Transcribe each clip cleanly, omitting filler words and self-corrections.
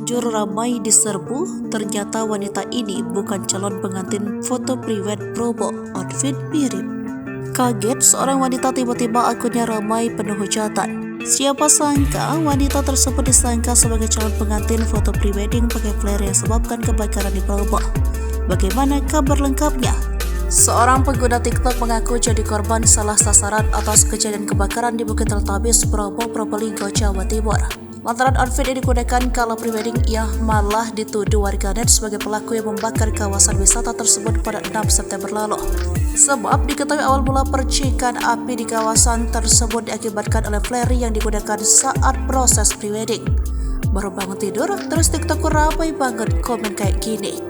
jujur ramai diserbu, ternyata wanita ini bukan calon pengantin foto priwet Probo, outfit mirip. Kaget seorang wanita tiba-tiba akunnya ramai penuh hujatan. Siapa sangka wanita tersebut disangka sebagai calon pengantin foto prewedding pakai flare yang sebabkan kebakaran di Probo. Bagaimana kabar lengkapnya? Seorang pengguna TikTok mengaku jadi korban salah sasaran atas kejadian kebakaran di Bukit Teltabis, Probo, Probolinggo, Jawa Timur. Lantaran outfit yang digunakan kala prewedding, ia malah dituduh warganet sebagai pelaku yang membakar kawasan wisata tersebut pada 6 September lalu. Sebab diketahui awal mula percikan api di kawasan tersebut diakibatkan oleh flare yang digunakan saat proses prewedding. Baru bangun tidur, terus TikTok ramai banget komen kayak gini.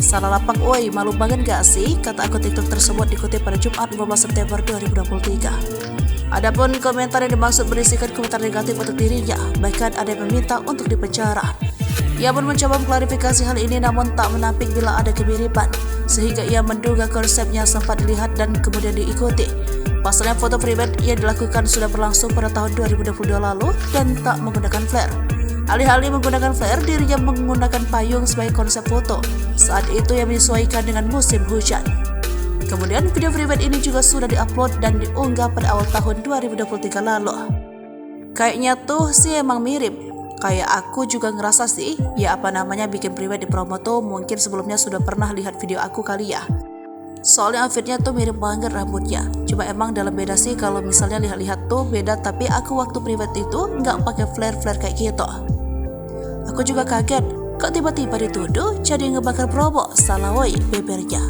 Salah lapak woi, malu banget gak sih? Kata akun TikTok tersebut dikutip pada Jumat 15 September 2023. Adapun komentar yang dimaksud berisikan komentar negatif untuk dirinya, bahkan ada yang meminta untuk dipenjara. Ia pun mencoba mengklarifikasi hal ini namun tak menampik bila ada kemiripan, sehingga ia menduga konsepnya sempat dilihat dan kemudian diikuti. Pasalnya foto pribadi yang dilakukan sudah berlangsung pada tahun 2022 lalu dan tak menggunakan flare. Alih-alih menggunakan flare, dirinya menggunakan payung sebagai konsep foto. Saat itu yang menyesuaikan dengan musim hujan. Kemudian video pribadi ini juga sudah diupload dan diunggah pada awal tahun 2023 lalu. Kayaknya tuh sih emang mirip. Kayak aku juga ngerasa sih, ya apa namanya bikin pribadi promo tuh mungkin sebelumnya sudah pernah lihat video aku kali ya. Soalnya outfitnya tuh mirip banget rambutnya. Cuma emang dalam beda sih kalau misalnya lihat-lihat tuh beda, tapi aku waktu pribadi itu nggak pakai flare-flare kayak gitu. Aku juga kaget, kok tiba-tiba dituduh jadi ngebakar promo, salah woi bebernya.